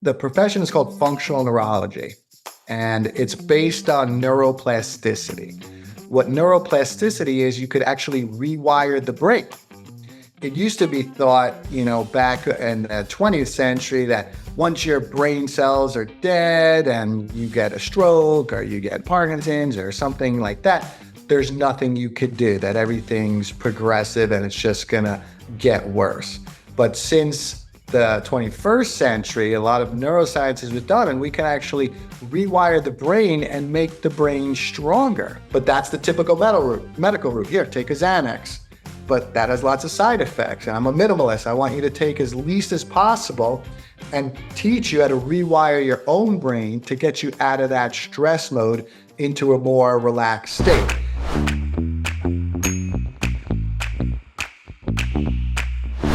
The profession is called functional neurology, and it's based on neuroplasticity. What neuroplasticity is, you could actually rewire the brain. It used to be thought, back in the 20th century that once your brain cells are dead and you get a stroke or you get Parkinson's or something like that, there's nothing you could do, that everything's progressive and it's just gonna get worse. But since the 21st century, a lot of neuroscience has been done, and we can actually rewire the brain and make the brain stronger. But that's the typical medical route. Here, take a Xanax. But that has lots of side effects, and I'm a minimalist. I want you to take as least as possible and teach you how to rewire your own brain to get you out of that stress mode into a more relaxed state.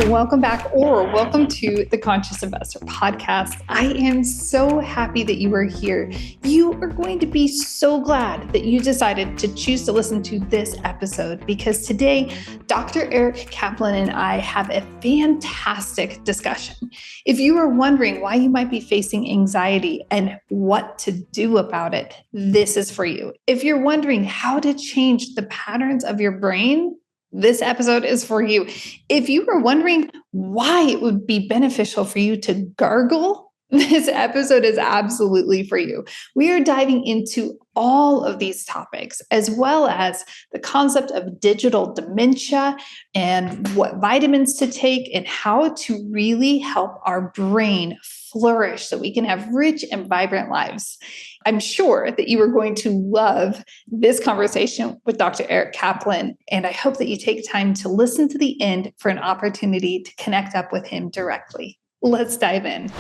Welcome back, or welcome to the Conscious Investor podcast. I am so happy that you are here. You are going to be so glad that you decided to choose to listen to this episode, because today, Dr. Eric Kaplan and I have a fantastic discussion. If you are wondering why you might be facing anxiety and what to do about it, this is for you. If you're wondering how to change the patterns of your brain, this episode is for you. If you are wondering why it would be beneficial for you to gargle, this episode is absolutely for you. We are diving into all of these topics, as well as the concept of digital dementia and what vitamins to take and how to really help our brain flourish so we can have rich and vibrant lives. I'm sure that you are going to love this conversation with Dr. Eric Kaplan, and I hope that you take time to listen to the end for an opportunity to connect up with him directly. Let's dive in.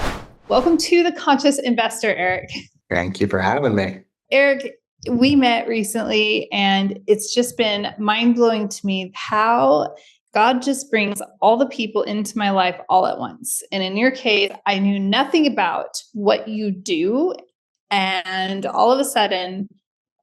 Welcome to the Conscious Investor, Eric. Thank you for having me. Eric, we met recently, and it's just been mind-blowing to me how God just brings all the people into my life all at once. And in your case, I knew nothing about what you do. And all of a sudden,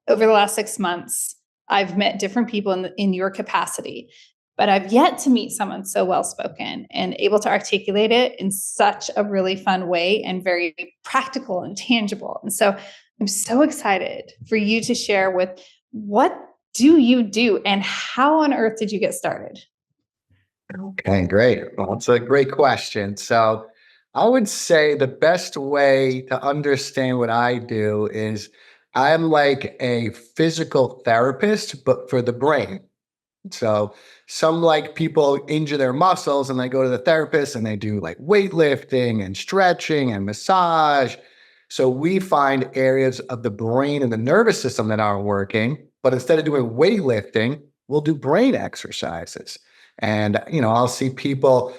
over the last 6 months, I've met different people in your capacity. But I've yet to meet someone so well-spoken and able to articulate it in such a really fun way and very practical and tangible. And so I'm so excited for you to share with what do you do and how on earth did you get started? Okay, great. Well, it's a great question. So I would say the best way to understand what I do is I'm like a physical therapist, but for the brain. So some like people injure their muscles and they go to the therapist and they do like weightlifting and stretching and massage. So we find areas of the brain and the nervous system that aren't working, but instead of doing weightlifting, we'll do brain exercises. And, I'll see people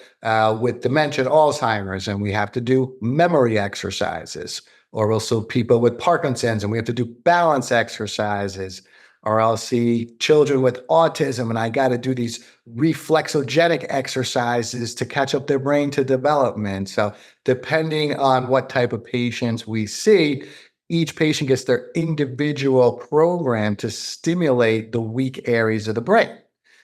with dementia and Alzheimer's, and we have to do memory exercises. Or we'll see people with Parkinson's, and we have to do balance exercises. Or I'll see children with autism, and I got to do these reflexogenic exercises to catch up their brain to development. So depending on what type of patients we see, each patient gets their individual program to stimulate the weak areas of the brain.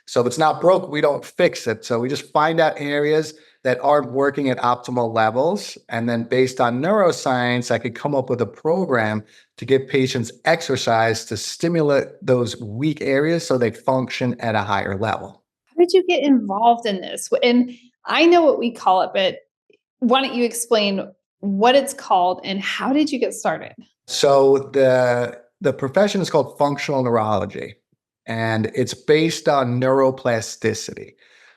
So if it's not broke, we don't fix it. So we just find out areas that aren't working at optimal levels. And then based on neuroscience, I could come up with a program to give patients exercise to stimulate those weak areas so they function at a higher level. How did you get involved in this? And I know what we call it, but why don't you explain what it's called and how did you get started? So the profession is called functional neurology, and it's based on neuroplasticity.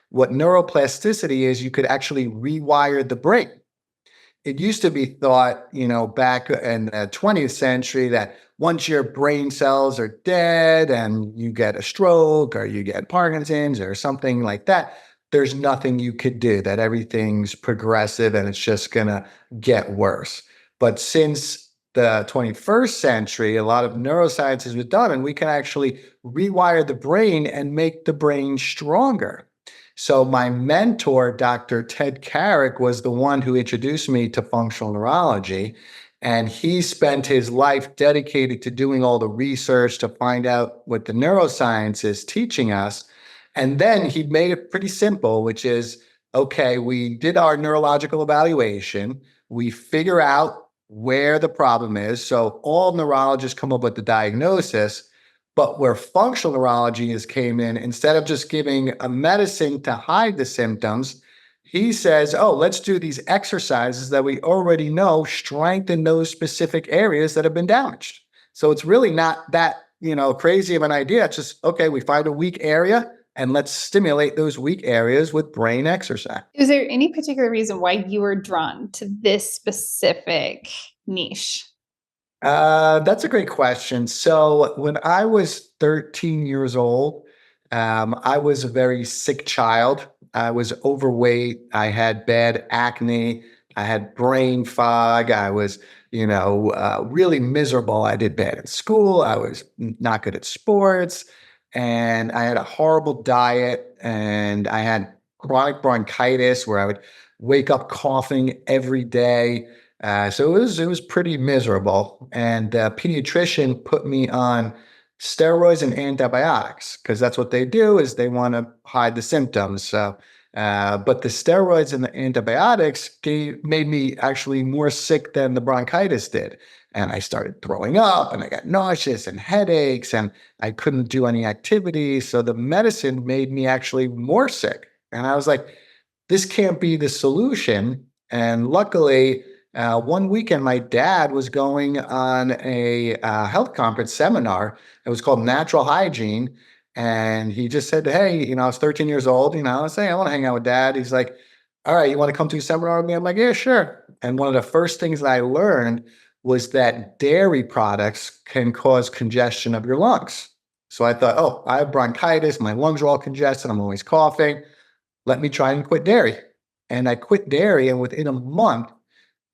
What neuroplasticity is, you could actually rewire the brain. It used to be thought, back in the 20th century that once your brain cells are dead and you get a stroke or you get Parkinson's or something like that, there's nothing you could do, that everything's progressive and it's just gonna get worse. But since the 21st century, a lot of neuroscience has been done, and we can actually rewire the brain and make the brain stronger. So my mentor, Dr. Ted Carrick, was the one who introduced me to functional neurology. And he spent his life dedicated to doing all the research to find out what the neuroscience is teaching us. And then he made it pretty simple, which is, okay, we did our neurological evaluation. we figure out where the problem is. So all neurologists come up with the diagnosis, but where functional neurology has came in, instead of just giving a medicine to hide the symptoms, he says, oh, let's do these exercises that we already know strengthen those specific areas that have been damaged. So it's really not that, crazy of an idea. It's just, okay, we find a weak area and let's stimulate those weak areas with brain exercise. Is there any particular reason why you were drawn to this specific niche? That's a great question. So when I was 13 years old, I was a very sick child. I was overweight. I had bad acne. I had brain fog. I was, really miserable. I did bad in school. I was not good at sports. And I had a horrible diet. And I had chronic bronchitis where I would wake up coughing every day. So it was pretty miserable, and the pediatrician put me on steroids and antibiotics because that's what they do is they want to hide the symptoms. So, but the steroids and the antibiotics made me actually more sick than the bronchitis did, and I started throwing up, and I got nauseous and headaches, and I couldn't do any activity. So the medicine made me actually more sick, and I was like, this can't be the solution. And luckily, one weekend, my dad was going on a health conference seminar. It was called Natural Hygiene. And he just said, hey, I was 13 years old. I was saying, I want to hang out with dad. He's like, all right, you want to come to a seminar with me? I'm like, yeah, sure. And one of the first things that I learned was that dairy products can cause congestion of your lungs. So I thought, oh, I have bronchitis. My lungs are all congested. I'm always coughing. Let me try and quit dairy. And I quit dairy. And within a month,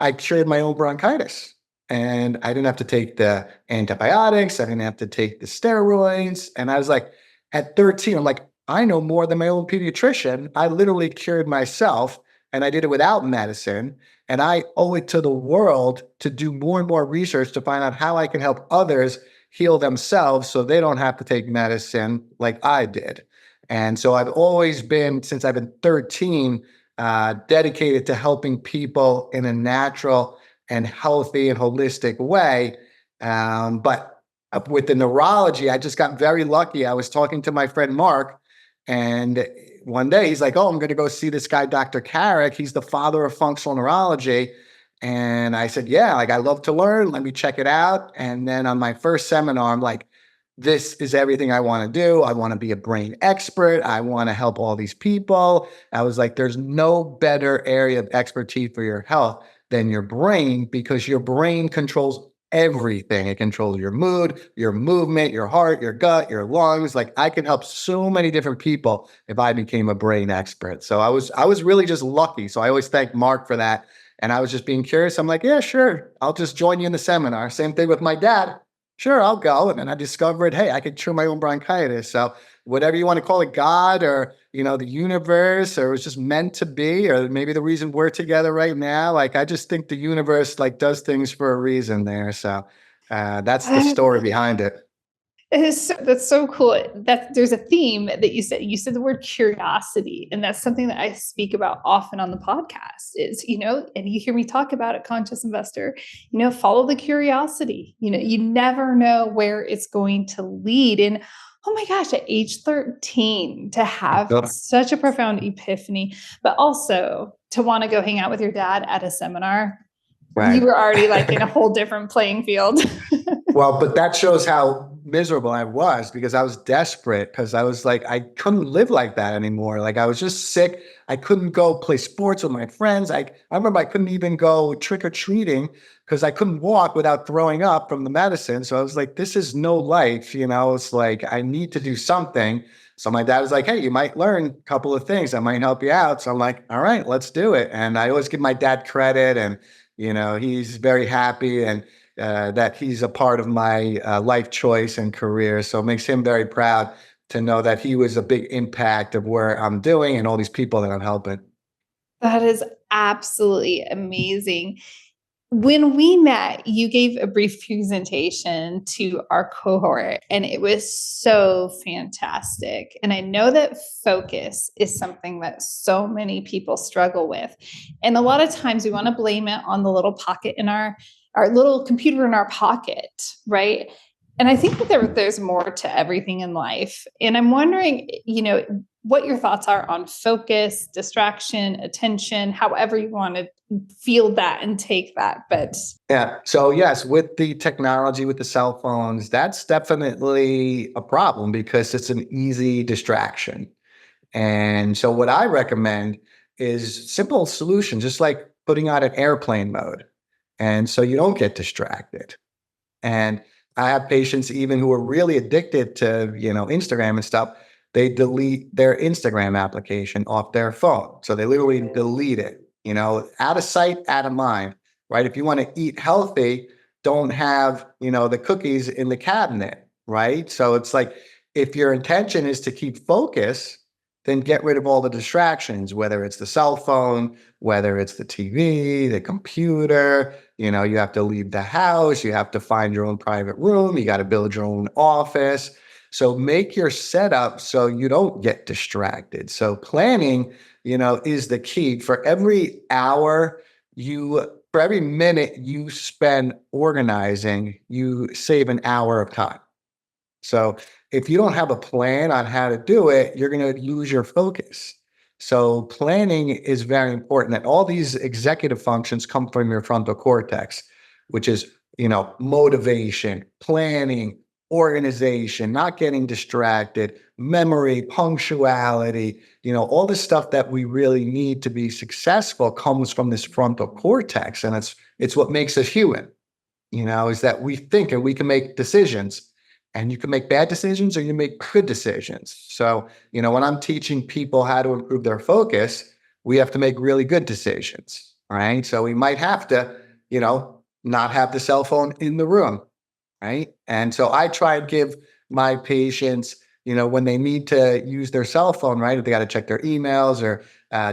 I cured my own bronchitis, and I didn't have to take the antibiotics. I didn't have to take the steroids. And I was like, at 13, I'm like, I know more than my own pediatrician. I literally cured myself, and I did it without medicine. And I owe it to the world to do more and more research to find out how I can help others heal themselves so they don't have to take medicine like I did. And so I've always been, since I've been 13, dedicated to helping people in a natural and healthy and holistic way. But with the neurology, I just got very lucky. I was talking to my friend Mark, and one day he's like, oh, I'm going to go see this guy, Dr. Carrick. He's the father of functional neurology. And I said, yeah, like I love to learn. Let me check it out. And then on my first seminar, I'm like, this is everything I want to do. I want to be a brain expert. I want to help all these people. I was like, there's no better area of expertise for your health than your brain, because your brain controls everything. It controls your mood, your movement, your heart, your gut, your lungs. Like I can help so many different people if I became a brain expert. So I was really just lucky. So I always thank Mark for that. And I was just being curious. I'm like, yeah, sure. I'll just join you in the seminar. Same thing with my dad. Sure, I'll go. And then I discovered, hey, I could cure my own bronchitis. So whatever you want to call it, God or, the universe, or it was just meant to be, or maybe the reason we're together right now. Like, I just think the universe like does things for a reason there. So that's the story behind it. That's so cool. That there's a theme that you said. You said the word curiosity, and that's something that I speak about often on the podcast. Is and you hear me talk about it, Conscious Investor. Follow the curiosity. You never know where it's going to lead. And oh my gosh, at age 13, to have such a profound epiphany, but also to want to go hang out with your dad at a seminar. Right. You were already like in a whole different playing field. Well, but that shows how miserable I was, because I was desperate, because I was like, I couldn't live like that anymore. Like I was just sick. I couldn't go play sports with my friends. I remember I couldn't even go trick-or-treating because I couldn't walk without throwing up from the medicine. So I was like, this is no life. It's like, I need to do something. So my dad was like, hey, you might learn a couple of things that might help you out. So I'm like, all right, let's do it. And I always give my dad credit, and, he's very happy and that he's a part of my life choice and career. So it makes him very proud to know that he was a big impact of where I'm doing and all these people that I'm helping. That is absolutely amazing. When we met, you gave a brief presentation to our cohort, and it was so fantastic. And I know that focus is something that so many people struggle with. And a lot of times we want to blame it on the little pocket in our little computer in our pocket, right? And I think that there's more to everything in life. And I'm wondering, what your thoughts are on focus, distraction, attention, however you want to feel that and take that. But Yeah. So yes, with the technology, with the cell phones, that's definitely a problem because it's an easy distraction. And so what I recommend is simple solutions, just like putting on an airplane mode. And so you don't get distracted. And I have patients even who are really addicted to, Instagram and stuff. They delete their Instagram application off their phone. So they literally delete it, out of sight, out of mind, right? If you want to eat healthy, don't have, the cookies in the cabinet, right? So it's like, if your intention is to keep focus, then get rid of all the distractions, whether it's the cell phone, whether it's the TV, the computer, you have to leave the house, you have to find your own private room, you got to build your own office. So make your setup so you don't get distracted. So planning, is the key. For every for every minute you spend organizing, you save an hour of time. So if you don't have a plan on how to do it, you're going to lose your focus. So planning is very important. And all these executive functions come from your frontal cortex, which is, motivation, planning, organization, not getting distracted, memory, punctuality, all the stuff that we really need to be successful comes from this frontal cortex. And it's what makes us human, is that we think and we can make decisions. And you can make bad decisions or you make good decisions. So, when I'm teaching people how to improve their focus, we have to make really good decisions, right? So we might have to, not have the cell phone in the room, right? And so I try and give my patients, when they need to use their cell phone, right? If they got to check their emails or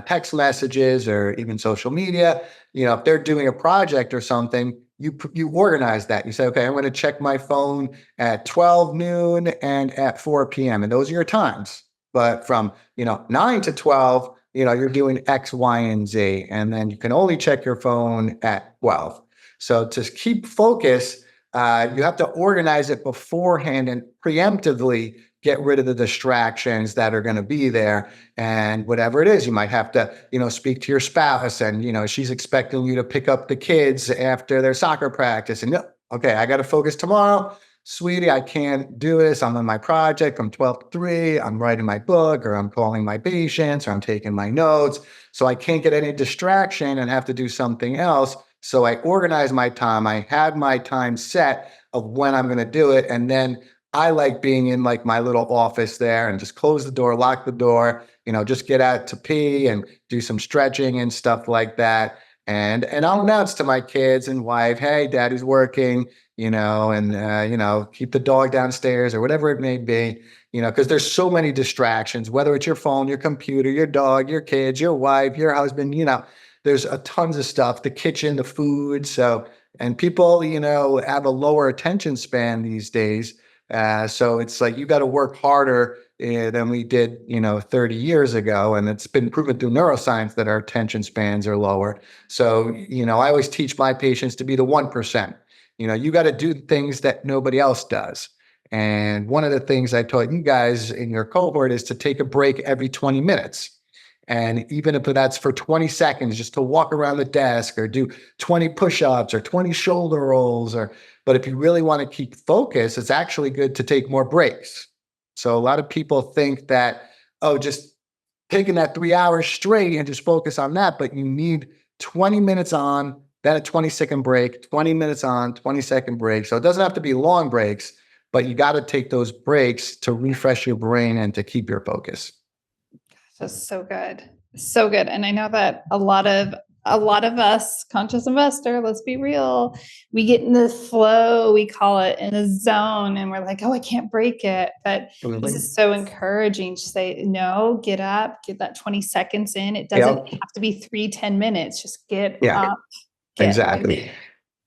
text messages or even social media, if they're doing a project or something, you organize that. You say, okay, I'm going to check my phone at 12 noon and at 4 p.m. And those are your times. But from, 9 to 12, you're doing X, Y, and Z. And then you can only check your phone at 12. So to keep focus, you have to organize it beforehand and preemptively get rid of the distractions that are going to be there. And whatever it is, you might have to, speak to your spouse and, she's expecting you to pick up the kids after their soccer practice. And okay, I got to focus tomorrow. Sweetie, I can't do this. I'm on my project from 12 to 3. I'm writing my book or I'm calling my patients or I'm taking my notes. So I can't get any distraction and have to do something else. So I organize my time. I have my time set of when I'm going to do it. And then I like being in like my little office there and just close the door, lock the door, just get out to pee and do some stretching and stuff like that. And I'll announce to my kids and wife, hey, daddy's working, and keep the dog downstairs or whatever it may be, because there's so many distractions, whether it's your phone, your computer, your dog, your kids, your wife, your husband, there's a tons of stuff, the kitchen, the food. So, and people, have a lower attention span these days. So it's like you got to work harder than we did, 30 years ago. And it's been proven through neuroscience that our attention spans are lower. So, I always teach my patients to be the 1%. You got to do things that nobody else does. And one of the things I taught you guys in your cohort is to take a break every 20 minutes. And even if that's for 20 seconds, just to walk around the desk or do 20 push-ups or 20 shoulder rolls, but if you really want to keep focus, it's actually good to take more breaks. So a lot of people think that, just taking that 3 hours straight and just focus on that, but you need 20 minutes on, then a 20-second break, 20 minutes on, 20-second break. So it doesn't have to be long breaks, but you got to take those breaks to refresh your brain and to keep your focus. That's so good. So good. And I know that a lot of us conscious investor, let's be real, we get in the flow, we call it, in a zone, and we're like, oh, I can't break it. But this is so encouraging to say, no, get up, get that 20 seconds in. It doesn't have to be 10 minutes. Just get up. Exactly.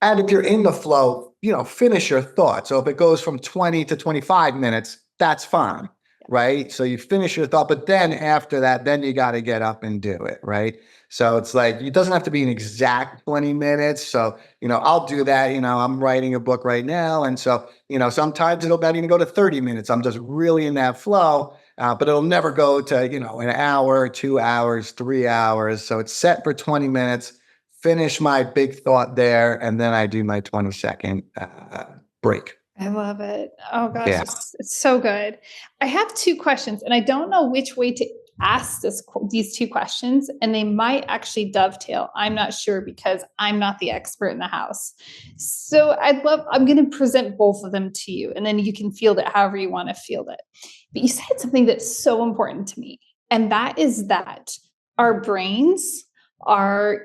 And if you're in the flow, finish your thought. So if it goes from 20 to 25 minutes, that's fine, right? So you finish your thought, but then after that, then you got to get up and do it, right? So it's like, it doesn't have to be an exact 20 minutes. So, I'll do that. I'm writing a book right now. And so, sometimes it'll not even go to 30 minutes. I'm just really in that flow, but it'll never go to, an hour, 2 hours, 3 hours. So it's set for 20 minutes. Finish my big thought there, and then I do my 20-second break. I love it. Oh gosh, Yeah. it's so good. I have two questions, and I don't know which way to ask these two questions, and they might actually dovetail. I'm not sure because I'm not the expert in the house. So I'm going to present both of them to you, and then you can field it however you want to field it. But you said something that's so important to me, and that is that our brains are,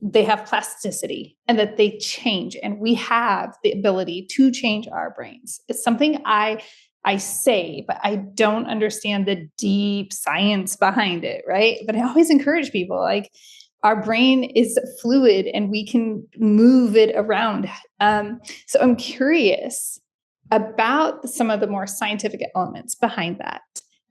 they have plasticity and that they change, and we have the ability to change our brains. It's something I say, but I don't understand the deep science behind it, right? But I always encourage people, like, our brain is fluid and we can move it around. So I'm curious about some of the more scientific elements behind that.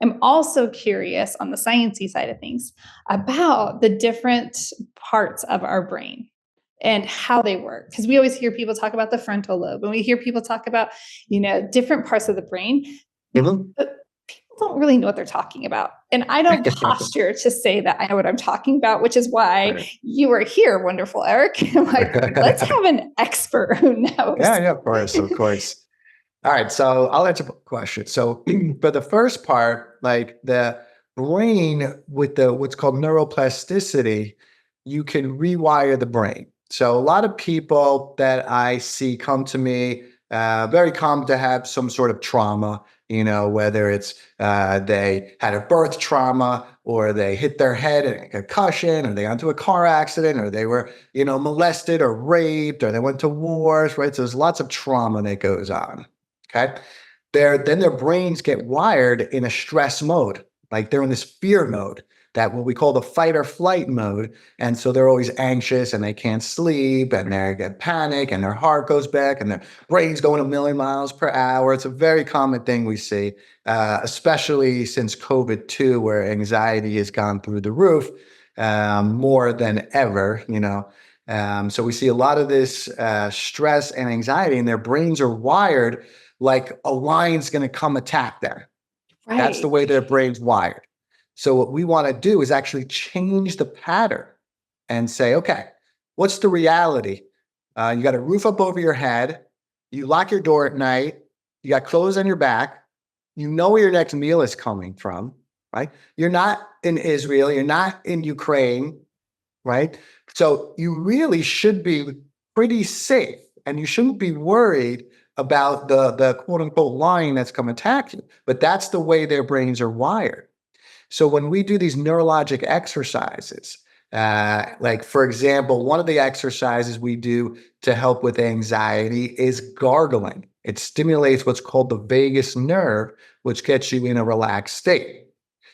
I'm also curious on the sciencey side of things about the different parts of our brain and how they work. Because we always hear people talk about the frontal lobe, and we hear people talk about, different parts of the brain, Mhm. but people don't really know what they're talking about. And I don't posture to say that I know what I'm talking about, which is why you are here, wonderful Eric. I'm like, let's have an expert who knows. Yeah, of course, of course. All right, so I'll answer the question. So for the first part, like the brain with the what's called neuroplasticity, you can rewire the brain. So a lot of people that I see come to me, very common to have some sort of trauma, whether it's they had a birth trauma, or they hit their head in a concussion, or they got into a car accident, or they were, molested or raped, or they went to wars, right? So there's lots of trauma that goes on. Okay. Then their brains get wired in a stress mode, like they're in this fear mode, that what we call the fight or flight mode. And so they're always anxious and they can't sleep, and they get panic, and their heart goes back, and their brain's going a million miles per hour. It's a very common thing we see, especially since COVID too, where anxiety has gone through the roof, more than ever, so we see a lot of this stress and anxiety, and their brains are wired like a lion's going to come attack them. Right. That's the way their brain's wired. So what we want to do is actually change the pattern and say, okay, what's the reality? You got a roof up over your head. You lock your door at night. You got clothes on your back. You know where your next meal is coming from, right? You're not in Israel. You're not in Ukraine, right? So you really should be pretty safe, and you shouldn't be worried about the quote unquote lion that's come attack you. But that's the way their brains are wired. So when we do these neurologic exercises, like for example, one of the exercises we do to help with anxiety is gargling. It stimulates what's called the vagus nerve, which gets you in a relaxed state.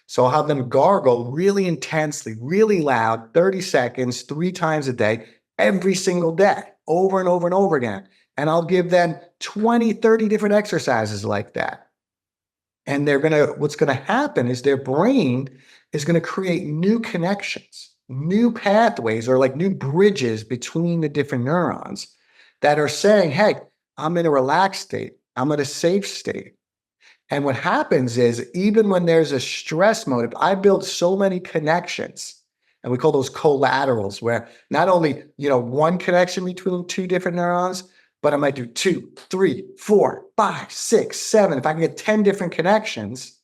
So I'll have them gargle really intensely, really loud, 30 seconds, 3 times a day, every single day, over and over and over again. And I'll give them 20, 30 different exercises like that. And what's going to happen is their brain is going to create new connections, new pathways, or like new bridges between the different neurons that are saying, hey, I'm in a relaxed state. I'm in a safe state. And what happens is, even when there's a stress mode, if I build so many connections, and we call those collaterals, where not only, one connection between 2 different neurons, but I might do 2, 3, 4, 5, 6, 7. If I can get 10 different connections,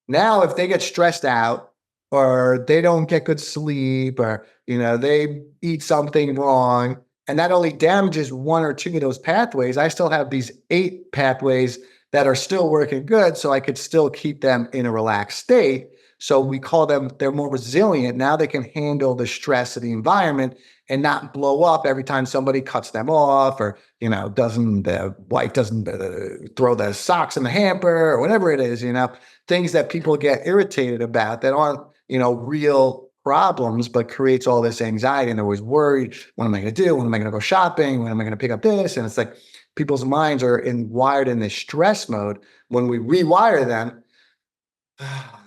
now if they get stressed out, or they don't get good sleep, or, they eat something wrong, and that only damages 1 or 2 of those pathways, I still have these 8 pathways that are still working good, so I could still keep them in a relaxed state. So we call them, they're more resilient. Now they can handle the stress of the environment and not blow up every time somebody cuts them off, or, the wife doesn't throw the socks in the hamper, or whatever it is, things that people get irritated about that aren't, real problems, but creates all this anxiety. And they're always worried. What am I going to do? When am I going to go shopping? When am I going to pick up this? And it's like people's minds are wired in this stress mode. When we rewire them,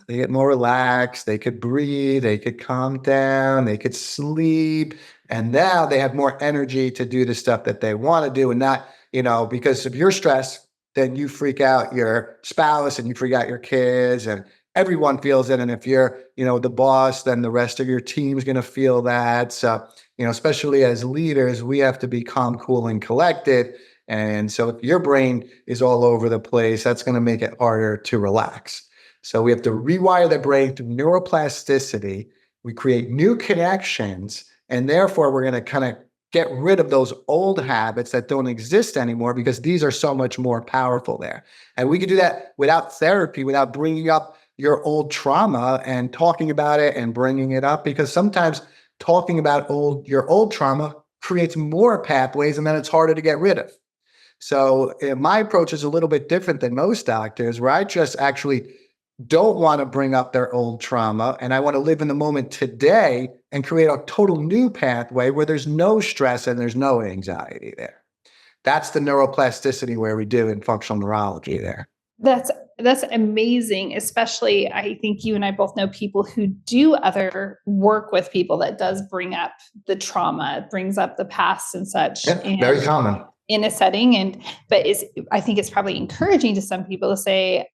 they get more relaxed, they could breathe, they could calm down, they could sleep. And now they have more energy to do the stuff that they want to do and not, because if you're stressed, then you freak out your spouse and you freak out your kids and everyone feels it. And if you're, the boss, then the rest of your team is going to feel that. So, especially as leaders, we have to be calm, cool, and collected. And so if your brain is all over the place, that's going to make it harder to relax. So we have to rewire the brain through neuroplasticity. We create new connections, and therefore we're going to kind of get rid of those old habits that don't exist anymore because these are so much more powerful there. And we can do that without therapy, without bringing up your old trauma and talking about it and bringing it up, because sometimes talking about your old trauma creates more pathways and then it's harder to get rid of. So my approach is a little bit different than most doctors, where I just actually don't want to bring up their old trauma. And I want to live in the moment today and create a total new pathway where there's no stress and there's no anxiety there. That's the neuroplasticity where we do in functional neurology there. That's amazing. Especially, I think you and I both know people who do other work with people that does bring up the trauma, brings up the past and such. Yeah, very common in a setting. But I think it's probably encouraging to some people to say,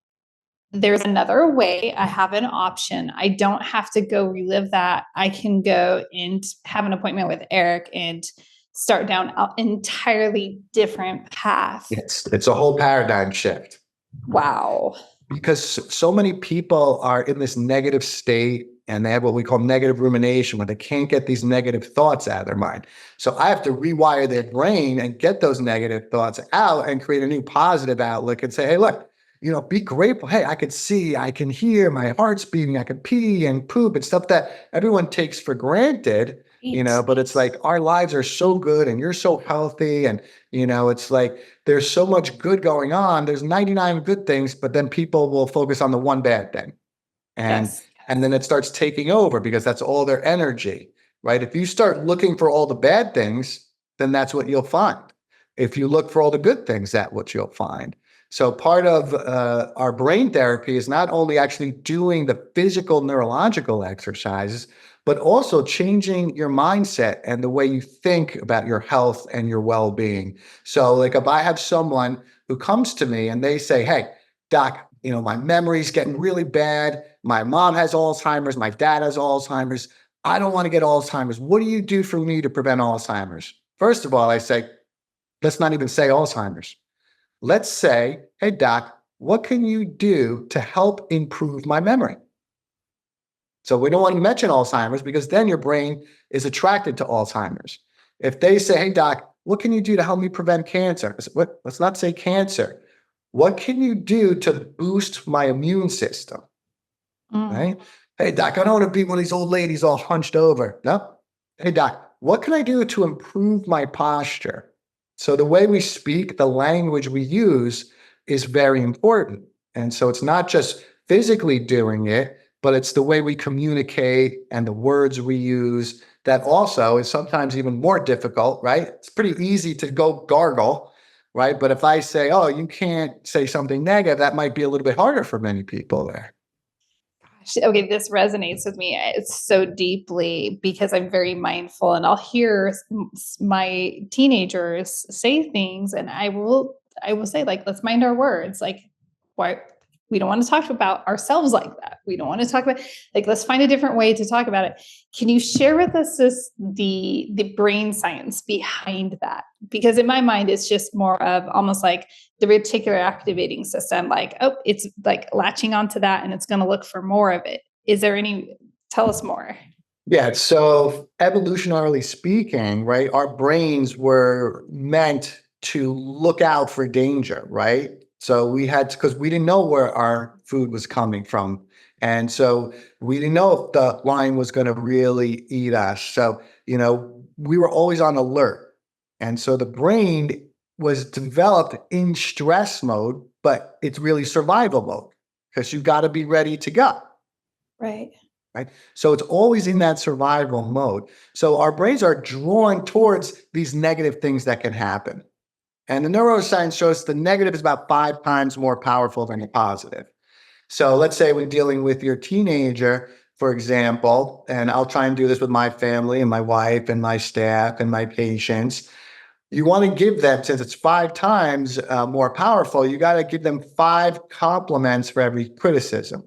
there's another way. I have an option. I don't have to go relive that. I can go and have an appointment with Eric and start down an entirely different path. It's a whole paradigm shift. Wow. Because so many people are in this negative state and they have what we call negative rumination, where they can't get these negative thoughts out of their mind. So I have to rewire their brain and get those negative thoughts out and create a new positive outlook and say, hey, look, be grateful. Hey, I can see, I can hear, my heart's beating, I can pee and poop and stuff that everyone takes for granted, but it's like our lives are so good and you're so healthy. And, it's like there's so much good going on. There's 99 good things, but then people will focus on the one bad thing. And then it starts taking over because that's all their energy, right? If you start looking for all the bad things, then that's what you'll find. If you look for all the good things, that's what you'll find. So part of our brain therapy is not only actually doing the physical neurological exercises, but also changing your mindset and the way you think about your health and your well-being. So like if I have someone who comes to me and they say, hey, doc, my memory's getting really bad. My mom has Alzheimer's. My dad has Alzheimer's. I don't want to get Alzheimer's. What do you do for me to prevent Alzheimer's? First of all, I say, let's not even say Alzheimer's. Let's say, hey, doc, what can you do to help improve my memory? So we don't want to mention Alzheimer's because then your brain is attracted to Alzheimer's. If they say, hey, doc, what can you do to help me prevent cancer? I say, what? Let's not say cancer. What can you do to boost my immune system? Right? Hey, doc, I don't want to be one of these old ladies all hunched over. No. Hey, doc, what can I do to improve my posture? So the way we speak, the language we use is very important. And so it's not just physically doing it, but it's the way we communicate and the words we use that also is sometimes even more difficult, right? It's pretty easy to go gargle, right? But if I say, oh, you can't say something negative, that might be a little bit harder for many people there. Okay, this resonates with me. It's so deeply because I'm very mindful, and I'll hear my teenagers say things, and I will say, like, let's mind our words. Like, why we don't want to talk about ourselves like that. We don't want to talk about, like, let's find a different way to talk about it. Can you share with us the brain science behind that? Because in my mind, it's just more of almost like the reticular activating system, like, oh, it's like latching onto that and it's going to look for more of it. Tell us more. Yeah. So evolutionarily speaking, right, our brains were meant to look out for danger, right? So we had to, because we didn't know where our food was coming from. And so we didn't know if the lion was going to really eat us. So, we were always on alert. And so the brain was developed in stress mode, but it's really survival mode because you got to be ready to go. Right. right? So it's always in that survival mode. So our brains are drawn towards these negative things that can happen. And the neuroscience shows the negative is about 5 times more powerful than the positive. So let's say when dealing with your teenager, for example, and I'll try and do this with my family and my wife and my staff and my patients. You want to give them, since it's 5 times more powerful, you got to give them 5 compliments for every criticism.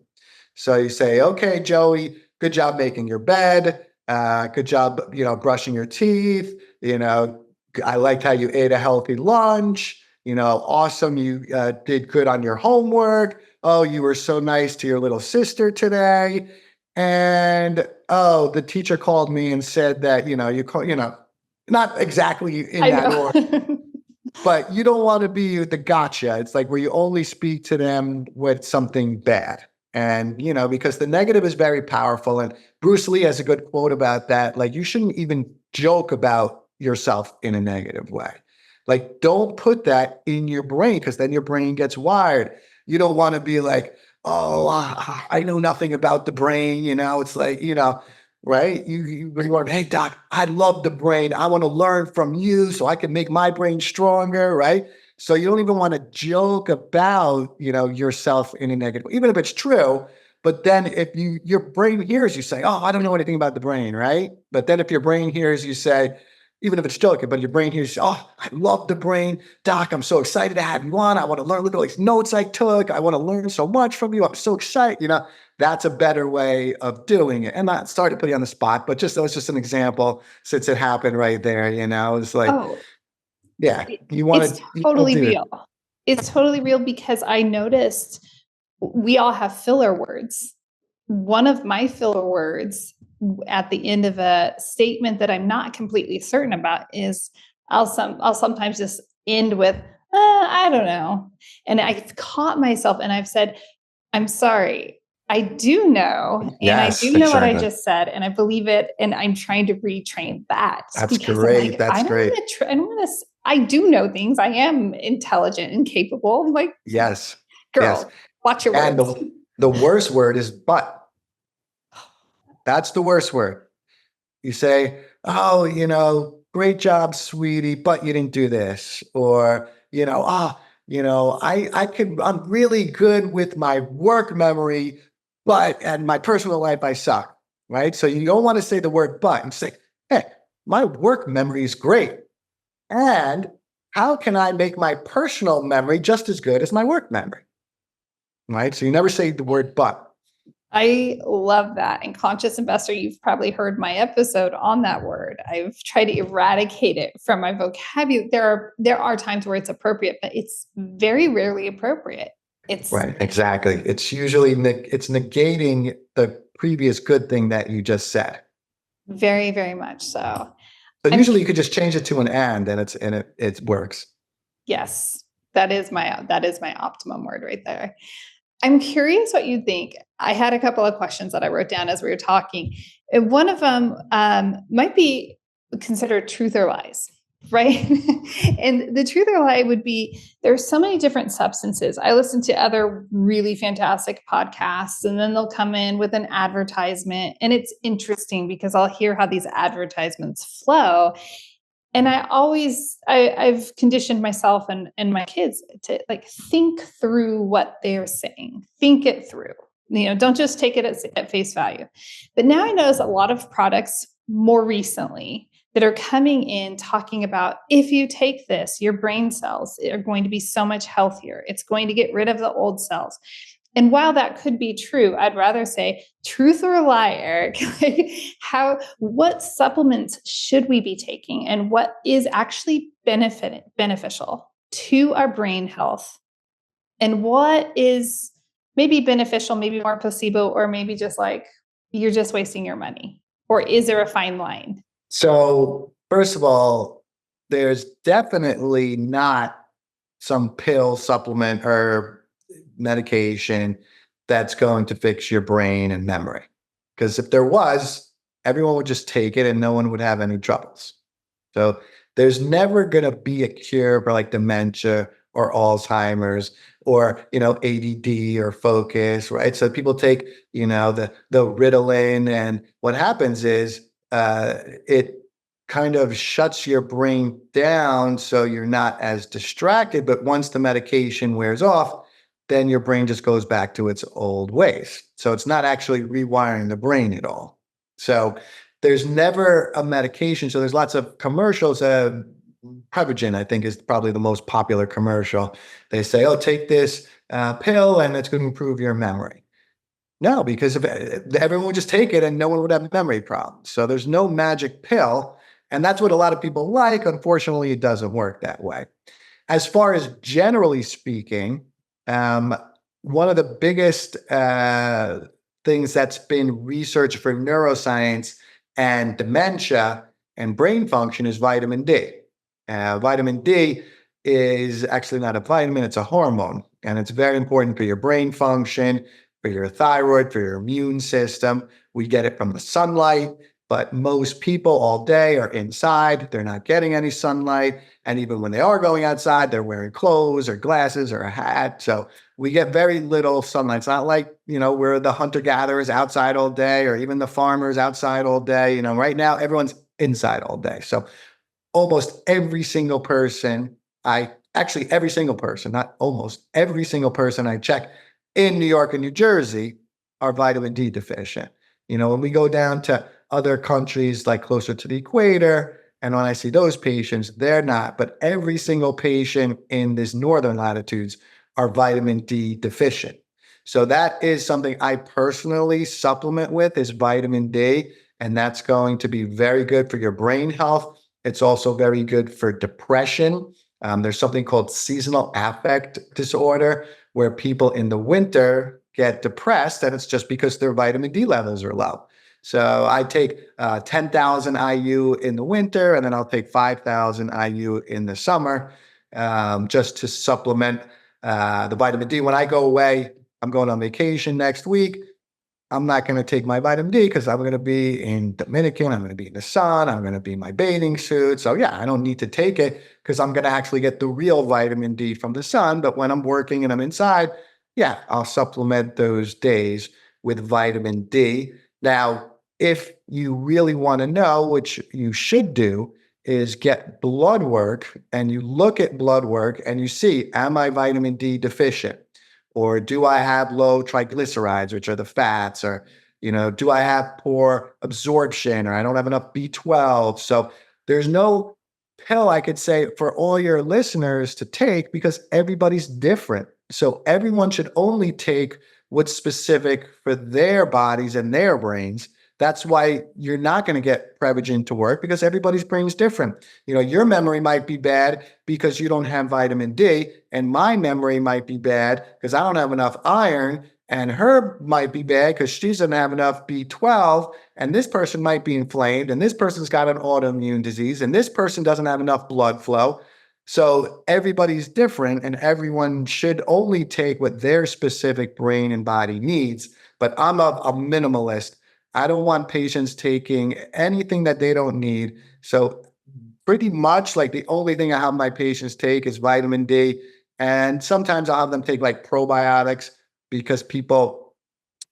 So you say, okay, Joey, good job making your bed. Good job, brushing your teeth. I liked how you ate a healthy lunch. Awesome. You did good on your homework. Oh, you were so nice to your little sister today. And oh, the teacher called me and said that, not exactly in I that know. order, but you don't want to be the gotcha. It's like where you only speak to them with something bad. And, because the negative is very powerful. And Bruce Lee has a good quote about that. Like, you shouldn't even joke about yourself in a negative way. Like, don't put that in your brain, because then your brain gets wired. You don't want to be like, oh, I know nothing about the brain. It's like, right? You want, hey, doc, I love the brain. I want to learn from you so I can make my brain stronger, right? So you don't even want to joke about, yourself in a negative, even if it's true. But then if your brain hears you say, oh, I don't know anything about the brain, right? But then if your brain hears you say, even if it's joking, but your brain hears, oh, I love the brain. Doc, I'm so excited to have you on. I want to learn. Look at all these notes I took. I want to learn so much from you. I'm so excited. That's a better way of doing it. And not sorry to put you on the spot, but that was just an example since it happened right there. It's like, Oh, yeah, it's you want totally to do it. real. It's totally real because I noticed we all have filler words. One of my filler words at the end of a statement that I'm not completely certain about is I'll sometimes just end with, I don't know. And I've caught myself and I've said, I'm sorry. I do know, and I Yes, do know what I exactly. just said, and I believe it, and I'm trying to retrain that That's because I'm great. like, That's I don't great. want to. I don't want to. I do know things. I am intelligent and capable. I'm like, Yes. Yes. girl, watch your And words. the worst word is but. That's the worst word. You say, oh, great job, sweetie, but you didn't do this. Or, I'm really good with my work memory, but and my personal life, I suck. Right. So you don't want to say the word but and say, hey, my work memory is great. And how can I make my personal memory just as good as my work memory? Right. So you never say the word but. I love that. And conscious investor, you've probably heard my episode on that word. I've tried to eradicate it from my vocabulary. There are times where it's appropriate, but it's very rarely appropriate. It's Right, exactly. It's usually it's negating the previous good thing that you just said. very, very much so. So I'm usually you could just change it to an and it works. Yes, that is my optimum word right there. I'm curious what you think. I had a couple of questions that I wrote down as we were talking. And one of them might be considered truth or lies, right? And the truth or lie would be there's so many different substances. I listen to other really fantastic podcasts, and then they'll come in with an advertisement. And it's interesting because I'll hear how these advertisements flow. And I've conditioned myself and my kids to like think through what they're saying, think it through, don't just take it at face value. But now I notice a lot of products more recently that are coming in talking about, if you take this, your brain cells are going to be so much healthier. It's going to get rid of the old cells. And while that could be true, I'd rather say truth or a lie, Eric. What supplements should we be taking, and what is actually beneficial to our brain health, and what is maybe beneficial, maybe more placebo, or maybe just like you're just wasting your money? Or is there a fine line? So first of all, there's definitely not some pill, supplement, or medication that's going to fix your brain and memory. Because if there was, everyone would just take it and no one would have any troubles. So there's never going to be a cure for like dementia or Alzheimer's or, ADD or focus, right? So people take, the Ritalin, and what happens is it kind of shuts your brain down so you're not as distracted. But once the medication wears off, then your brain just goes back to its old ways. So it's not actually rewiring the brain at all. So there's never a medication. So there's lots of commercials. Prevagen, I think, is probably the most popular commercial. They say, oh, take this pill and it's going to improve your memory. No, because if everyone would just take it and no one would have memory problems. So there's no magic pill. And that's what a lot of people like. Unfortunately, it doesn't work that way. As far as generally speaking, one of the biggest things that's been researched for neuroscience and dementia and brain function is vitamin D. Vitamin D is actually not a vitamin, it's a hormone. And it's very important for your brain function, for your thyroid, for your immune system. We get it from the sunlight, but most people all day are inside. They're not getting any sunlight. And even when they are going outside, they're wearing clothes or glasses or a hat. So we get very little sunlight. It's not like, we're the hunter-gatherers outside all day, or even the farmers outside all day. Right now, everyone's inside all day. So almost every single person, every single person, not almost, every single person I check in New York and New Jersey are vitamin D deficient. When we go down to other countries like closer to the equator, and when I see those patients, they're not. But every single patient in these northern latitudes are vitamin D deficient. So that is something I personally supplement with, is vitamin D, and that's going to be very good for your brain health. It's also very good for depression. There's something called seasonal affect disorder, where people in the winter get depressed, and it's just because their vitamin D levels are low. So I take 10,000 IU in the winter, and then I'll take 5,000 IU in the summer, just to supplement the vitamin D. When I go away, I'm going on vacation next week. I'm not going to take my vitamin D because I'm going to be in Dominican. I'm going to be in the sun. I'm going to be in my bathing suit. So yeah, I don't need to take it because I'm going to actually get the real vitamin D from the sun. But when I'm working and I'm inside, yeah, I'll supplement those days with vitamin D. Now, if you really want to know, which you should do, is get blood work, and you look at blood work and you see, am I vitamin D deficient? Or do I have low triglycerides, which are the fats? Or, do I have poor absorption, or I don't have enough B12? So there's no pill I could say for all your listeners to take, because everybody's different. So everyone should only take what's specific for their bodies and their brains. That's why you're not going to get Prevagen to work, because everybody's brain is different. Your memory might be bad because you don't have vitamin D, and my memory might be bad because I don't have enough iron, and her might be bad because she doesn't have enough B12, and this person might be inflamed, and this person's got an autoimmune disease, and this person doesn't have enough blood flow. So everybody's different, and everyone should only take what their specific brain and body needs. But I'm a minimalist. I don't want patients taking anything that they don't need. So pretty much like the only thing I have my patients take is vitamin D. And sometimes I'll have them take like probiotics, because people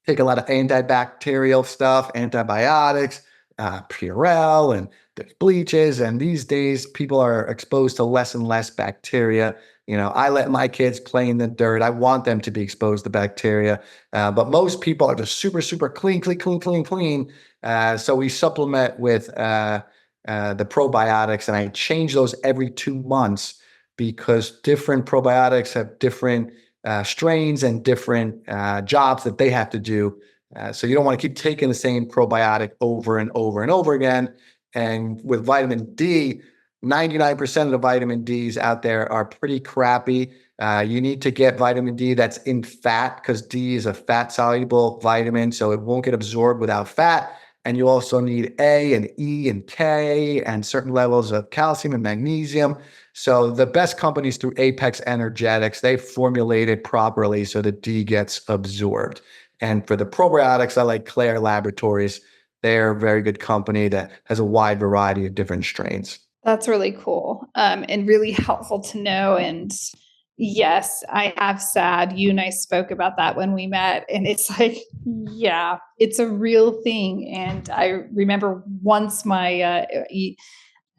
take a lot of antibacterial stuff, antibiotics, Purell, and there's bleaches. And these days people are exposed to less and less bacteria. I let my kids play in the dirt. I want them to be exposed to bacteria. But most people are just super, super clean. So we supplement with the probiotics, and I change those every 2 months, because different probiotics have different strains and different jobs that they have to do. So you don't want to keep taking the same probiotic over and over and over again. And with vitamin D, 99% of the vitamin Ds out there are pretty crappy. You need to get vitamin D that's in fat, because D is a fat-soluble vitamin, so it won't get absorbed without fat. And you also need A and E and K and certain levels of calcium and magnesium. So the best companies through Apex Energetics, they formulate it properly so the D gets absorbed. And for the probiotics, I like Claire Laboratories. They're a very good company that has a wide variety of different strains. That's really cool, and really helpful to know. And Yes, I have SAD. You and I spoke about that when we met, and it's like, yeah, it's a real thing. And I remember once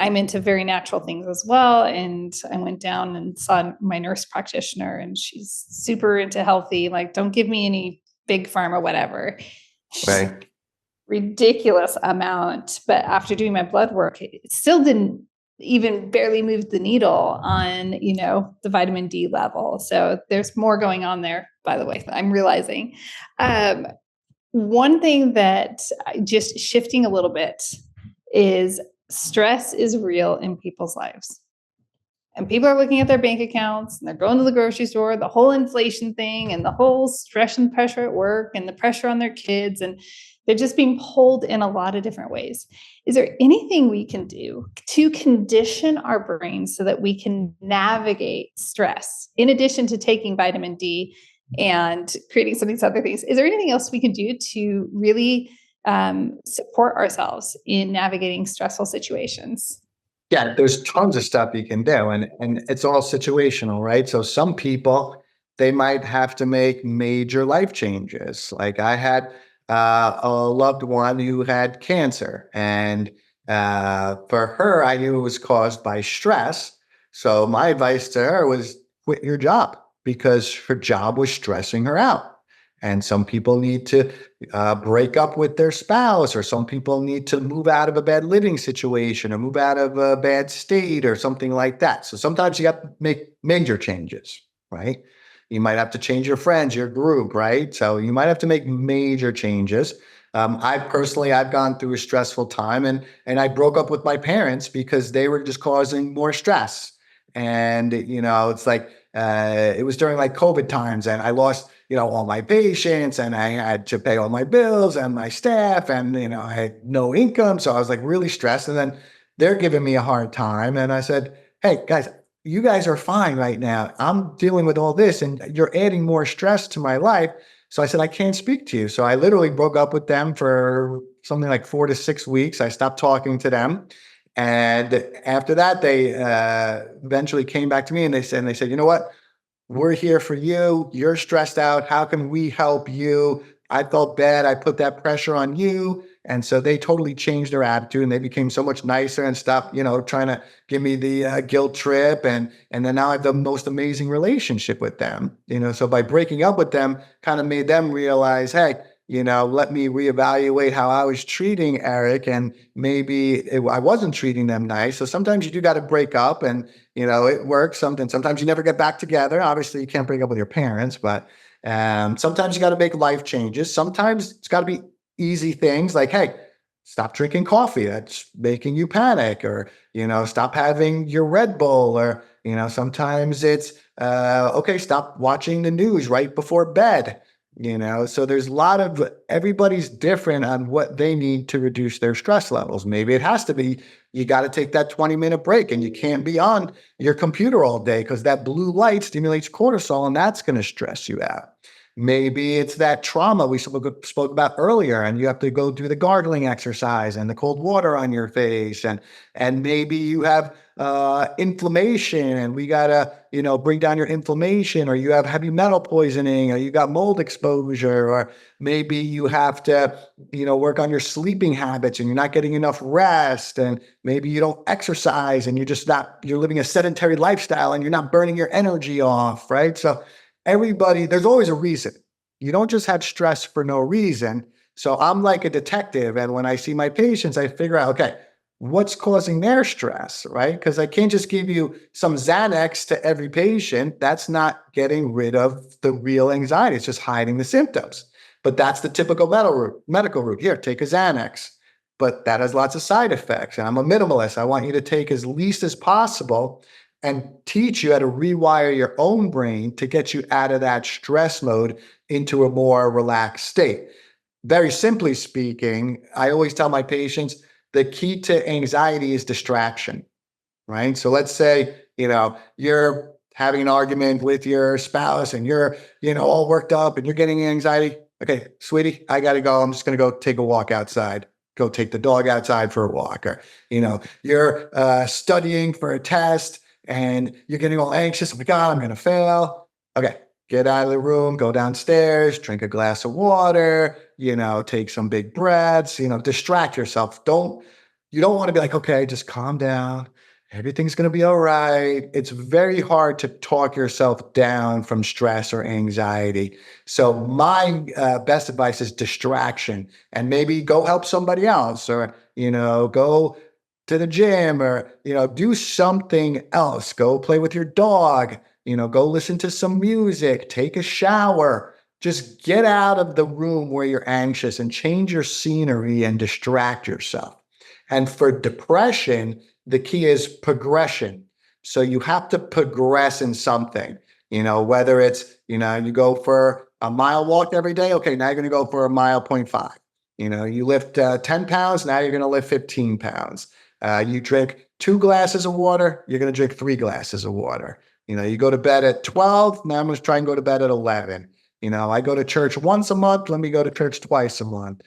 I'm into very natural things as well. And I went down and saw my nurse practitioner, and she's super into healthy, like, don't give me any big pharma, whatever. Right. Ridiculous amount. But after doing my blood work, it still didn't even barely move the needle on, the vitamin D level. So there's more going on there, by the way, I'm realizing. One thing that just shifting a little bit is stress is real in people's lives. And people are looking at their bank accounts and they're going to the grocery store, the whole inflation thing and the whole stress and pressure at work and the pressure on their kids. And they're just being pulled in a lot of different ways. Is there anything we can do to condition our brains so that we can navigate stress in addition to taking vitamin D and creating some of these other things? Is there anything else we can do to really support ourselves in navigating stressful situations? Yeah, there's tons of stuff you can do, and it's all situational, right? So some people, they might have to make major life changes. Like I had a loved one who had cancer, and for her, I knew it was caused by stress. So my advice to her was quit your job because her job was stressing her out. And some people need to break up with their spouse, or some people need to move out of a bad living situation or move out of a bad state or something like that. So sometimes you got to make major changes, right? You might have to change your friends, your group, right? So you might have to make major changes. I've gone through a stressful time, and I broke up with my parents because they were just causing more stress. And, it's like, it was during like COVID times, and I lost, all my patients, and I had to pay all my bills and my staff, and, I had no income. So I was like really stressed. And then they're giving me a hard time. And I said, hey, guys, you guys are fine right now. I'm dealing with all this, and you're adding more stress to my life. So I said, I can't speak to you. So I literally broke up with them for something like 4 to 6 weeks. I stopped talking to them. And after that, they eventually came back to me, and they said, you know what? We're here for you. You're stressed out. How can we help you? I felt bad. I put that pressure on you. And so they totally changed their attitude, and they became so much nicer and stopped, trying to give me the guilt trip. And then now I have the most amazing relationship with them, so by breaking up with them kind of made them realize, hey, let me reevaluate how I was treating Eric, and maybe I wasn't treating them nice. So sometimes you do got to break up, and, it works. Sometimes you never get back together. Obviously, you can't break up with your parents, but sometimes you got to make life changes. Sometimes it's got to be easy things like, hey, stop drinking coffee. That's making you panic, or, stop having your Red Bull, or, sometimes it's, okay, stop watching the news right before bed. So there's a lot of, everybody's different on what they need to reduce their stress levels. Maybe it has to be, you got to take that 20-minute break, and you can't be on your computer all day because that blue light stimulates cortisol, and that's going to stress you out. Maybe it's that trauma we spoke about earlier, and you have to go do the gargling exercise and the cold water on your face. And maybe you have inflammation, and we got to, bring down your inflammation, or you have heavy metal poisoning, or you got mold exposure, or maybe you have to, work on your sleeping habits, and you're not getting enough rest, and maybe you don't exercise, and you're living a sedentary lifestyle, and you're not burning your energy off, right? So there's always a reason. You don't just have stress for no reason. So I'm like a detective. And when I see my patients, I figure out, okay, what's causing their stress, right? Because I can't just give you some Xanax to every patient. That's not getting rid of the real anxiety. It's just hiding the symptoms. But that's the typical medical route. Here, take a Xanax. But that has lots of side effects. And I'm a minimalist. I want you to take as least as possible and teach you how to rewire your own brain to get you out of that stress mode into a more relaxed state. Very simply speaking, I always tell my patients the key to anxiety is distraction, right? So let's say, you're having an argument with your spouse, and you're, all worked up, and you're getting anxiety. Okay, sweetie, I got to go. I'm just going to go take a walk outside. Go take the dog outside for a walk. Or, you're studying for a test, and you're getting all anxious. Oh my God, I'm going to fail. Okay. Get out of the room, go downstairs, drink a glass of water, take some big breaths, distract yourself. You don't want to be like, okay, just calm down. Everything's going to be all right. It's very hard to talk yourself down from stress or anxiety. So my best advice is distraction, and maybe go help somebody else, or, go to the gym, or, do something else. Go play with your dog, go listen to some music, take a shower. Just get out of the room where you're anxious and change your scenery and distract yourself. And for depression, the key is progression. So you have to progress in something, whether it's, you go for a mile walk every day. Okay, now you're going to go for a mile 0.5. You lift 10 pounds, now you're going to lift 15 pounds. You drink 2 glasses of water, you're going to drink 3 glasses of water. You go to bed at 12, now I'm going to try and go to bed at 11. I go to church once a month, let me go to church twice a month.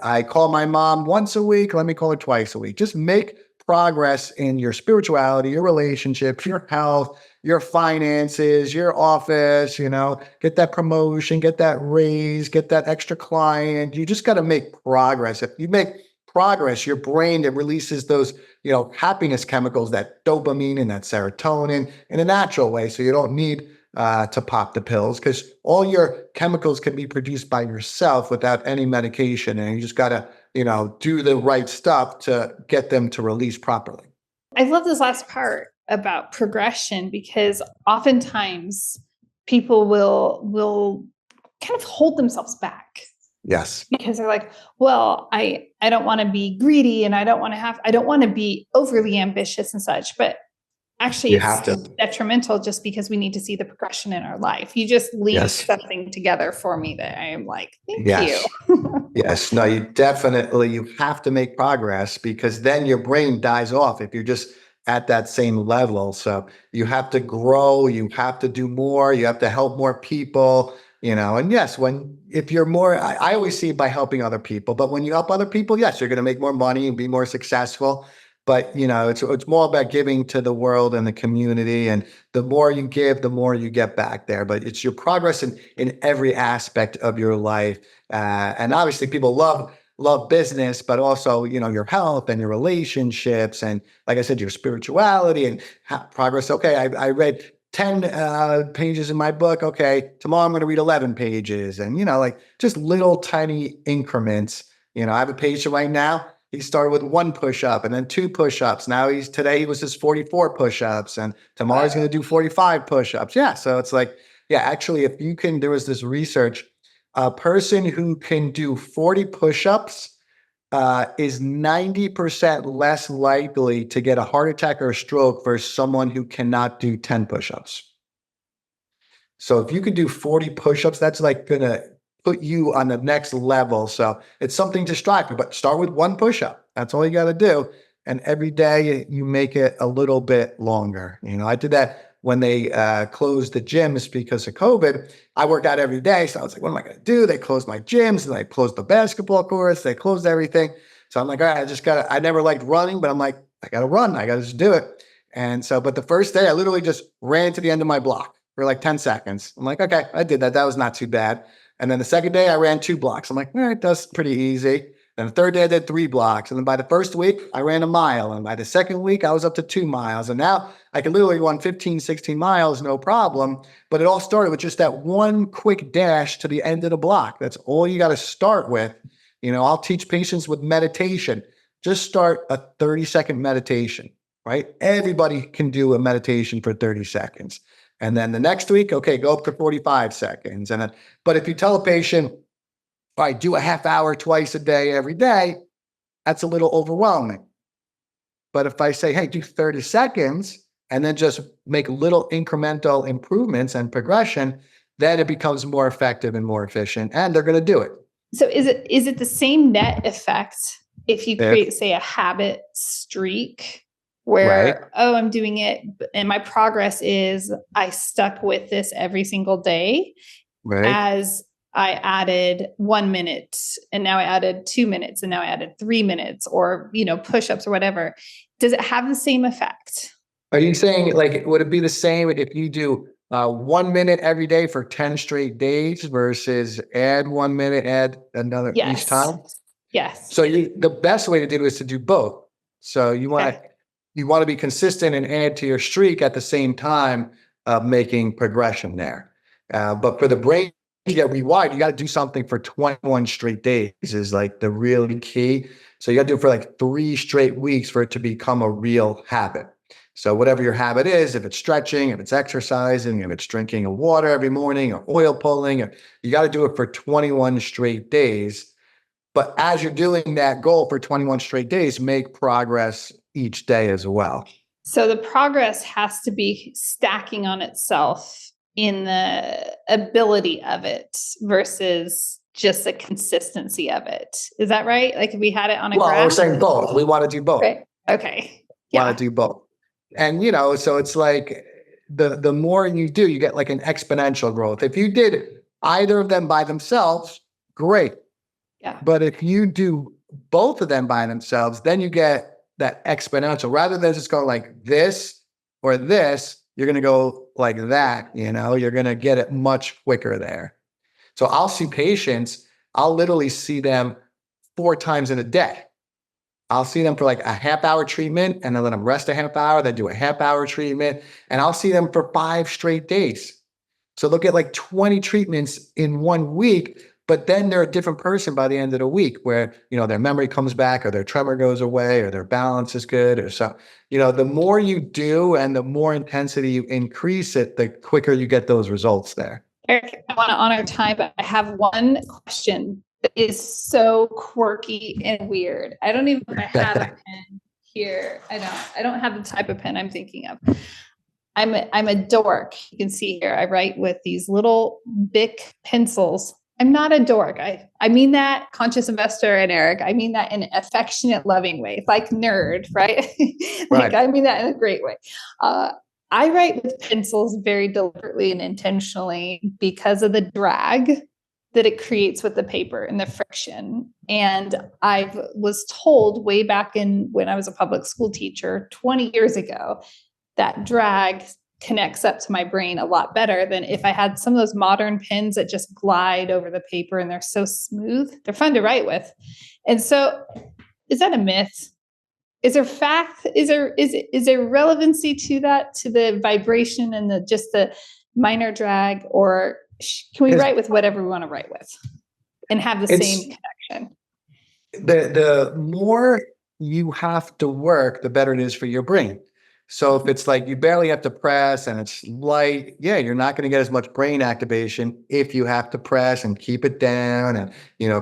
I call my mom once a week, let me call her twice a week. Just make progress in your spirituality, your relationships, your health, your finances, your office, get that promotion, get that raise, get that extra client. You just got to make progress. If you make progress, your brain, it releases those, happiness chemicals, that dopamine and that serotonin in a natural way. So you don't need to pop the pills, because all your chemicals can be produced by yourself without any medication. And you just got to, do the right stuff to get them to release properly. I love this last part about progression, because oftentimes people will kind of hold themselves back. Yes. Because they're like, well, I don't want to be greedy, and I don't want to be overly ambitious and such. But actually, it's detrimental, just because we need to see the progression in our life. You just linked something together for me that I am like, thank you. Yes. No, you have to make progress, because then your brain dies off if you're just at that same level. So you have to grow, you have to do more, you have to help more people, and yes, if you're more, I always see it by helping other people, but when you help other people, yes, you're going to make more money and be more successful. But, it's more about giving to the world and the community. And the more you give, the more you get back there. But it's your progress in every aspect of your life. And obviously people love business, but also, your health and your relationships. And like I said, your spirituality and progress. Okay, I read 10 pages in my book. Okay, tomorrow I'm going to read 11 pages. And, just little tiny increments. I have a patient right now. He started with 1 push-up and then 2 push-ups. Today he was just 44 push-ups, and tomorrow he's going to do 45 push-ups. Yeah. So it's like, actually, there was this research, a person who can do 40 push-ups is 90% less likely to get a heart attack or a stroke versus someone who cannot do 10 push-ups. So if you could do 40 push-ups, that's like going to put you on the next level. So it's something to strive for, but start with 1 push-up. That's all you got to do. And every day you make it a little bit longer. I did that when they closed the gyms because of COVID. I work out every day. So I was like, what am I going to do? They closed my gyms, and they closed the basketball courts. They closed everything. So I'm like, all right, I never liked running, but I'm like, I got to run. I got to just do it. And so, but the first day I literally just ran to the end of my block for like 10 seconds. I'm like, okay, I did that. That was not too bad. And then the second day I ran 2 blocks. I'm like, all right, that's pretty easy. Then the third day I did 3 blocks. And then by the first week, I ran 1 mile. And by the second week, I was up to 2 miles. And now I can literally run 15, 16 miles, no problem. But it all started with just that 1 quick dash to the end of the block. That's all you got to start with. I'll teach patients with meditation. Just start a 30-second meditation, right? Everybody can do a meditation for 30 seconds. And then the next week, okay, go up to 45 seconds. But if you tell a patient, all right, do a half hour twice a day, every day, that's a little overwhelming. But if I say, hey, do 30 seconds and then just make little incremental improvements and progression, then it becomes more effective and more efficient, and they're going to do it. So is it the same net effect if you create, say, a habit streak where, I'm doing it and my progress is I stuck with this every single day, as I added 1 minute and now I added 2 minutes and now I added 3 minutes, or, push-ups or whatever. Does it have the same effect? Are you saying like, would it be the same if you do 1 minute every day for 10 straight days versus add 1 minute, add another each Yes. time? Yes. So the best way to do it is to do both. So Okay. you want to be consistent and add to your streak at the same time of making progression there. But for the brain to get rewired, you got to do something for 21 straight days is like the really key. So you got to do it for like 3 straight weeks for it to become a real habit. So whatever your habit is, if it's stretching, if it's exercising, if it's drinking a water every morning or oil pulling, you got to do it for 21 straight days. But as you're doing that goal for 21 straight days, make progress each day as well. So the progress has to be stacking on itself in the ability of it versus just the consistency of it. Is that right? Like if we had it on a Well, graph? we're saying both. We want to do both. Right. Okay. Want Yeah. to do both. And so it's like the more you do, you get like an exponential growth. If you did either of them by themselves, great. Yeah. But if you do both of them by themselves, then you get that exponential. Rather than just going like this or this, you're going to go like that, you're going to get it much quicker there. So I'll see patients, I'll literally see them 4 times in a day. I'll see them for like a half-hour treatment and then let them rest a half hour, then do a half-hour treatment, and I'll see them for 5 straight days. So they'll get like 20 treatments in 1 week, but then they're a different person by the end of the week where, their memory comes back or their tremor goes away or their balance is good or so. The more you do and the more intensity you increase it, the quicker you get those results there. Eric, I want to honor time, but I have one question that is so quirky and weird. I don't even know if I have a pen here. I don't have the type of pen I'm thinking of. I'm a dork. You can see here, I write with these little Bic pencils. I'm not a dork. I mean that, conscious investor and Eric, I mean that in an affectionate, loving way, like nerd, right? Right. I mean that in a great way. I write with pencils very deliberately and intentionally because of the drag that it creates with the paper and the friction. And I was told way back when I was a public school teacher 20 years ago, that drag connects up to my brain a lot better than if I had some of those modern pens that just glide over the paper and they're so smooth. They're fun to write with. And so is that a myth? Is there fact? Is there relevancy to that, to the vibration and the minor drag, or can we write with whatever we want to write with and have the same connection? The more you have to work, the better it is for your brain. So if it's like you barely have to press and it's light, yeah, you're not going to get as much brain activation if you have to press and keep it down and,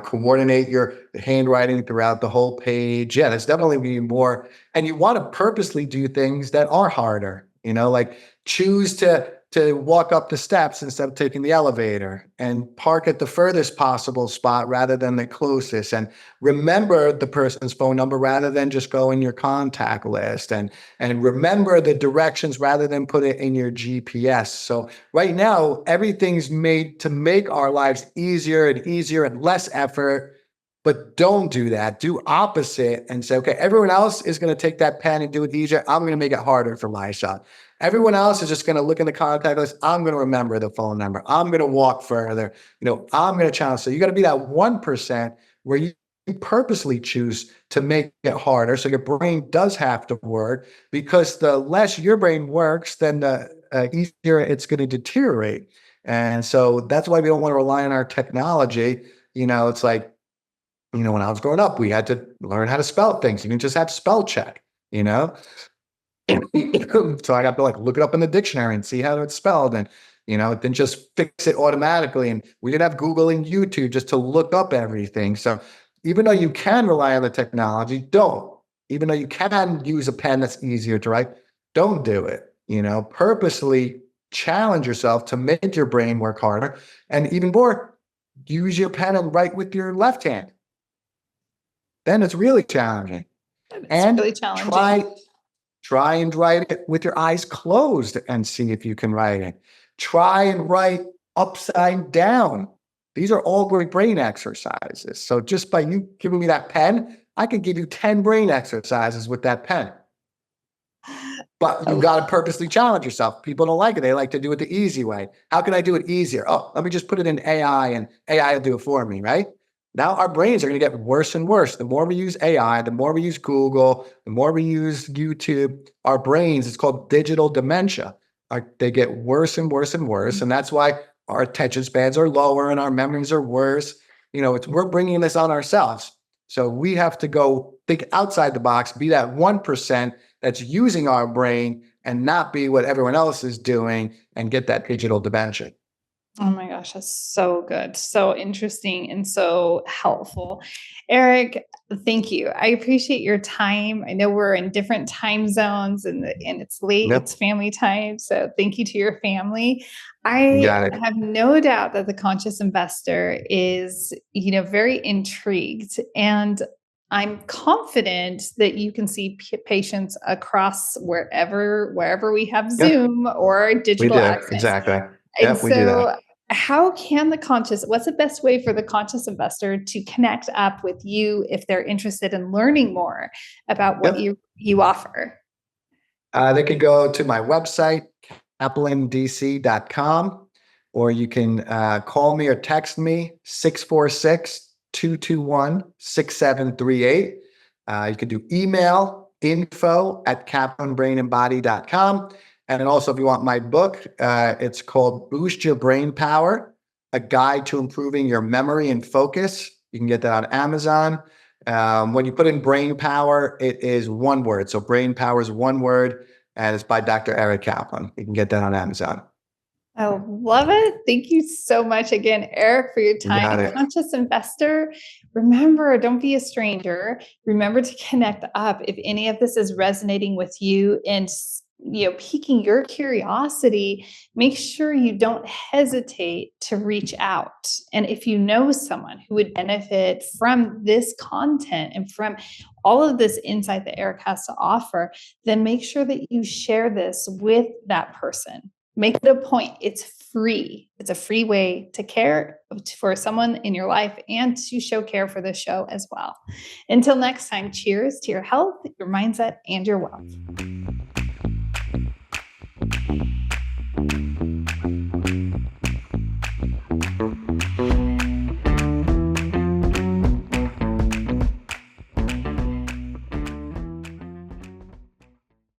coordinate your handwriting throughout the whole page. Yeah, that's definitely be more. And you want to purposely do things that are harder, like choose to walk up the steps instead of taking the elevator and park at the furthest possible spot rather than the closest. And remember the person's phone number rather than just go in your contact list and remember the directions rather than put it in your GPS. So right now, everything's made to make our lives easier and less effort. But don't do that. Do opposite and say, okay, everyone else is going to take that pen and do it easier. I'm going to make it harder for myself. Everyone else is just going to look in the contact list. I'm going to remember the phone number. I'm going to walk further. I'm going to challenge. So you got to be that 1% where you purposely choose to make it harder. So your brain does have to work, because the less your brain works, then the easier it's going to deteriorate. And so that's why we don't want to rely on our technology. It's like, when I was growing up, we had to learn how to spell things. You can just have spell check, So I got to look it up in the dictionary and see how it's spelled. And, it didn't just fix it automatically. And we didn't have Google and YouTube just to look up everything. So even though you can rely on the technology, don't. Even though you can use a pen that's easier to write, don't do it. Purposely challenge yourself to make your brain work harder. And even more, use your pen and write with your left hand. Then it's really challenging. Really challenging. Try and write it with your eyes closed and see if you can write it. Try and write upside down. These are all great brain exercises. So just by you giving me that pen, I could give you 10 brain exercises with that pen. But you've got to purposely challenge yourself. People don't like it. They like to do it the easy way. How can I do it easier? Oh, let me just put it in AI and AI will do it for me, right? Now our brains are going to get worse and worse. The more we use AI, the more we use Google, the more we use YouTube, our brains, it's called digital dementia. They get worse and worse and worse. And that's why our attention spans are lower and our memories are worse. We're bringing this on ourselves. So we have to go think outside the box, be that 1% that's using our brain and not be what everyone else is doing and get that digital dementia. Oh my gosh, that's so good. So interesting and so helpful. Eric, thank you. I appreciate your time. I know we're in different time zones and it's late, Yep. it's family time. So thank you to your family. You I got it. have no doubt that the conscious investor is, very intrigued, and I'm confident that you can see patients across wherever we have Yep. Zoom or We digital do. access. Exactly. And Yep. We do that. so what's the best way for the conscious investor to connect up with you if they're interested in learning more about what Yep. you offer? They can go to my website, kaplandc.com, or you can call me or text me, 646-221-6738. You can do email, info@kaplanbrainandbody.com. And then also, if you want my book, it's called Boost Your Brain Power, A Guide to Improving Your Memory and Focus. You can get that on Amazon. When you put in brain power, it is one word. So brain power is one word, and it's by Dr. Eric Kaplan. You can get that on Amazon. I love it. Thank you so much again, Eric, for your time. Got it. Conscious investor, remember, don't be a stranger. Remember to connect up if any of this is resonating with you and piquing your curiosity. Make sure you don't hesitate to reach out. And if you know someone who would benefit from this content and from all of this insight that Eric has to offer, then make sure that you share this with that person. Make it a point. It's free. It's a free way to care for someone in your life and to show care for the show as well. Until next time, cheers to your health, your mindset, and your wealth.